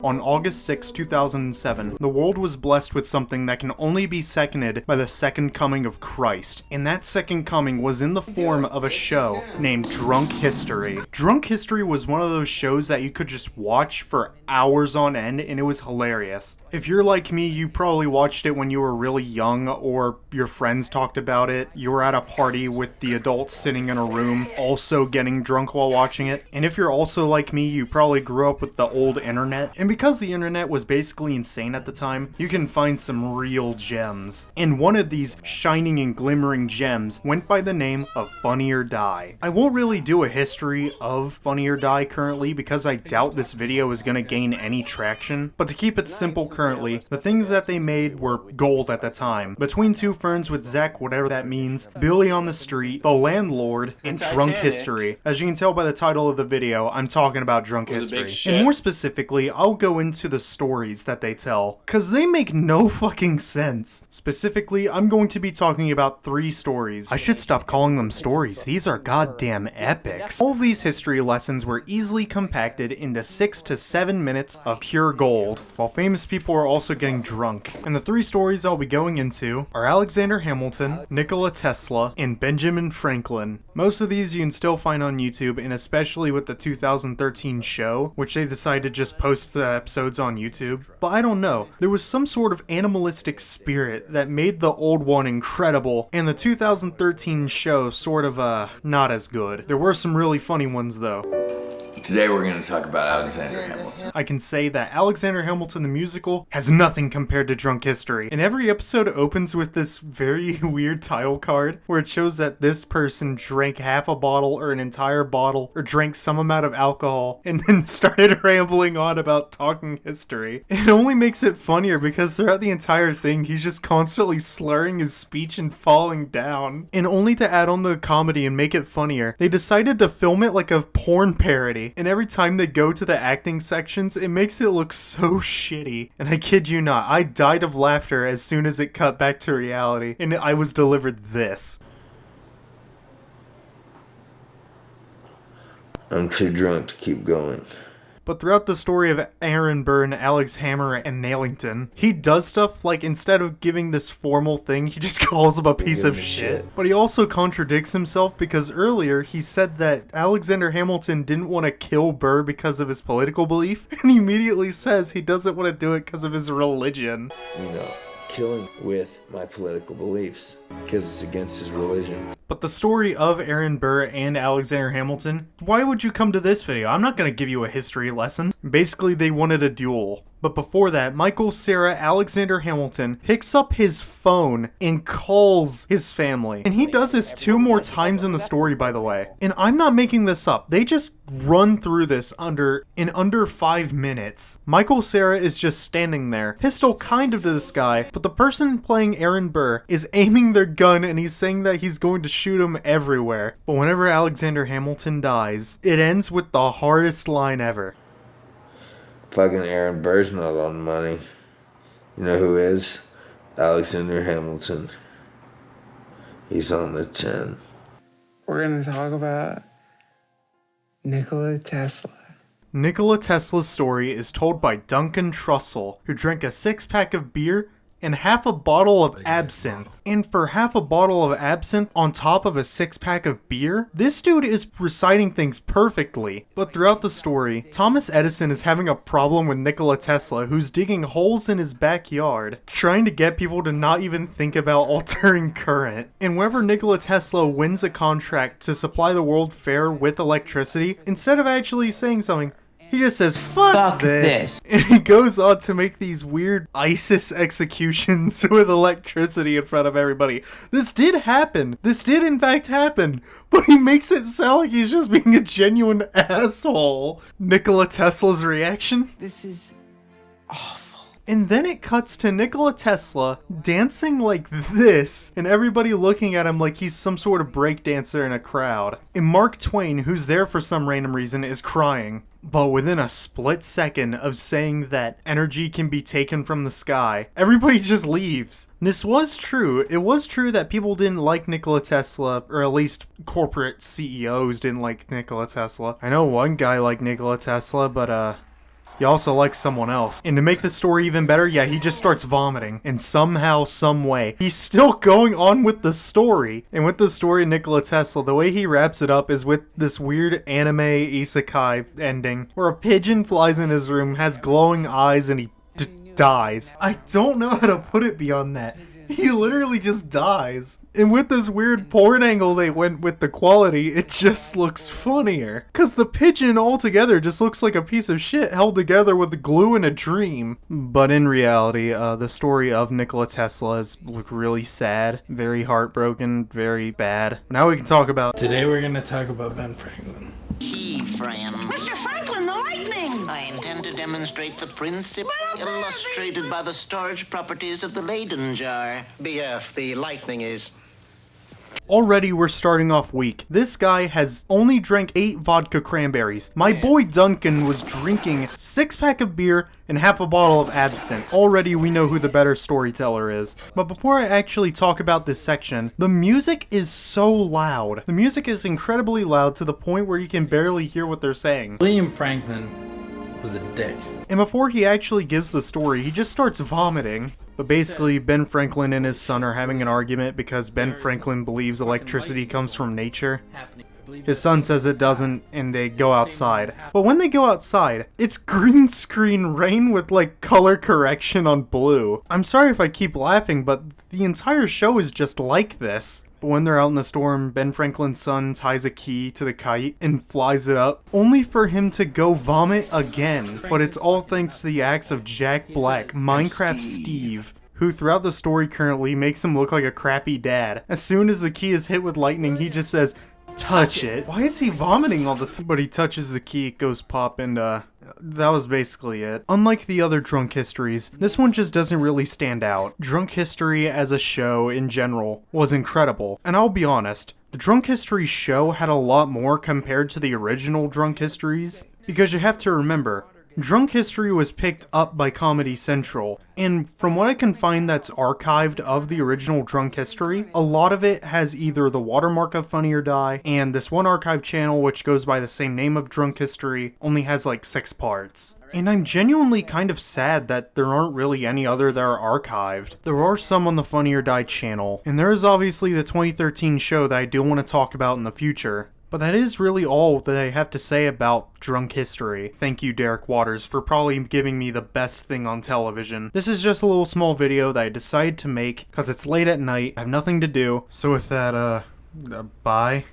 On August 6, 2007, the world was blessed with something that can only be seconded by the second coming of Christ. And that second coming was in the form of a show named Drunk History. Drunk History was one of those shows that you could just watch for hours on end, and it was hilarious. If you're like me, you probably watched it when you were really young, or your friends talked about it. You were at a party with the adults sitting in a room, also getting drunk while watching it. And if you're also like me, you probably grew up with the old internet. And because the internet was basically insane at the time, you can find some real gems. And one of these shining and glimmering gems went by the name of Funny or Die. I won't really do a history of Funny or Die currently because I doubt this video is gonna gain any traction, but to keep it simple currently, the things that they made were gold at the time. Between Two Ferns with Zach, whatever that means, Billy on the Street, The Landlord, and Drunk History. As you can tell by the title of the video, I'm talking about Drunk History. And more specifically, I'll go into the stories that they tell, cause they make no fucking sense. Specifically, I'm going to be talking about 3 stories. I should stop calling them stories, these are goddamn epics. All of these history lessons were easily compacted into 6 to 7 minutes of pure gold, while famous people are also getting drunk. And the 3 stories I'll be going into are Alexander Hamilton, Nikola Tesla, and Benjamin Franklin. Most of these you can still find on YouTube, and especially with the 2013 show, which they decided to just post the episodes on YouTube. But I don't know, there was some sort of animalistic spirit that made the old one incredible, and the 2013 show sort of, not as good. There were some really funny ones though. Today we're going to talk about Alexander Hamilton. I can say that Alexander Hamilton the musical has nothing compared to Drunk History. And every episode opens with this very weird title card where it shows that this person drank half a bottle or an entire bottle or drank some amount of alcohol and then started rambling on about talking history. It only makes it funnier because throughout the entire thing he's just constantly slurring his speech and falling down. And only to add on the comedy and make it funnier, they decided to film it like a porn parody. And every time they go to the acting sections, it makes it look so shitty. And I kid you not, I died of laughter as soon as it cut back to reality, and I was delivered this. I'm too drunk to keep going. But throughout the story of Aaron Burr and Alex Hammer and Nailington, he does stuff like instead of giving this formal thing, he just calls him a piece of shit. But he also contradicts himself because earlier he said that Alexander Hamilton didn't want to kill Burr because of his political belief, and he immediately says he doesn't want to do it because of his religion. You know, killing with my political beliefs because it's against his religion. But the story of Aaron Burr and Alexander Hamilton, why would you come to this video? I'm not going to give you a history lesson. Basically, they wanted a duel. But before that, Michael Cera Alexander Hamilton picks up his phone and calls his family. And he does this 2 more times in the story, by the way. And I'm not making this up. They just run through this in under 5 minutes. Michael Cera is just standing there, pistol kind of to this guy, but the person playing Aaron Burr is aiming their gun and he's saying that he's going to shoot him everywhere. But whenever Alexander Hamilton dies, it ends with the hardest line ever. Fucking Aaron Burr's not on money. You know who is? Alexander Hamilton. He's on the 10. We're going to talk about Nikola Tesla. Nikola Tesla's story is told by Duncan Trussell, who drank a 6-pack of beer and half a bottle of absinthe. And for half a bottle of absinthe on top of a 6-pack of beer, this dude is reciting things perfectly. But throughout the story, Thomas Edison is having a problem with Nikola Tesla, who's digging holes in his backyard, trying to get people to not even think about altering current. And whenever Nikola Tesla wins a contract to supply the World Fair with electricity, instead of actually saying something, he just says, fuck this. And he goes on to make these weird ISIS executions with electricity in front of everybody. This did happen. This did in fact happen. But he makes it sound like he's just being a genuine asshole. Nikola Tesla's reaction? This is awful. And then it cuts to Nikola Tesla dancing like this, and everybody looking at him like he's some sort of breakdancer in a crowd. And Mark Twain, who's there for some random reason, is crying. But within a split second of saying that energy can be taken from the sky, everybody just leaves. This was true. It was true that people didn't like Nikola Tesla, or at least corporate CEOs didn't like Nikola Tesla. I know one guy liked Nikola Tesla, but He also likes someone else. And to make the story even better, yeah, he just starts vomiting. And somehow, some way, he's still going on with the story. And with the story of Nikola Tesla, the way he wraps it up is with this weird anime isekai ending, where a pigeon flies in his room, has glowing eyes, and he dies. I don't know how to put it beyond that. He literally just dies. And with this weird porn angle they went with the quality, it just looks funnier. Cause the pigeon altogether just looks like a piece of shit held together with glue in a dream. But in reality, the story of Nikola Tesla is really sad, very heartbroken, very bad. Now we can talk about... Today we're gonna talk about Ben Franklin. Key frame. Mr. Franklin, the lightning! I intend to demonstrate the principle illustrated by the storage properties of the Leyden jar. BF, the lightning is... Already we're starting off weak. This guy has only drank 8 vodka cranberries. My boy Duncan was drinking 6-pack of beer and half a bottle of absinthe. Already we know who the better storyteller is. But before I actually talk about this section, the music is so loud. The music is incredibly loud to the point where you can barely hear what they're saying. William Franklin was a dick. And before he actually gives the story, he just starts vomiting. But basically, Ben Franklin and his son are having an argument because Ben Franklin believes electricity comes from nature. His son says it doesn't, and they go outside. But when they go outside, it's green screen rain with like color correction on blue. I'm sorry if I keep laughing, but the entire show is just like this. But when they're out in the storm, Ben Franklin's son ties a key to the kite and flies it up, only for him to go vomit again. But it's all thanks to the acts of Jack Black, Minecraft Steve, who throughout the story currently makes him look like a crappy dad. As soon as the key is hit with lightning, he just says, "Touch it." Why is he vomiting all the time? But he touches the key, it goes pop, and that was basically it. Unlike the other Drunk Histories, this one just doesn't really stand out. Drunk History as a show in general was incredible, and I'll be honest, the Drunk History show had a lot more compared to the original Drunk Histories, because you have to remember, Drunk History was picked up by Comedy Central, and from what I can find that's archived of the original Drunk History, a lot of it has either the watermark of Funny or Die, and this one archive channel which goes by the same name of Drunk History only has like 6 parts. And I'm genuinely kind of sad that there aren't really any other that are archived. There are some on the Funny or Die channel, and there is obviously the 2013 show that I do want to talk about in the future. But that is really all that I have to say about Drunk History. Thank you, Derek Waters, for probably giving me the best thing on television. This is just a little small video that I decided to make because it's late at night, I have nothing to do. So with that, bye.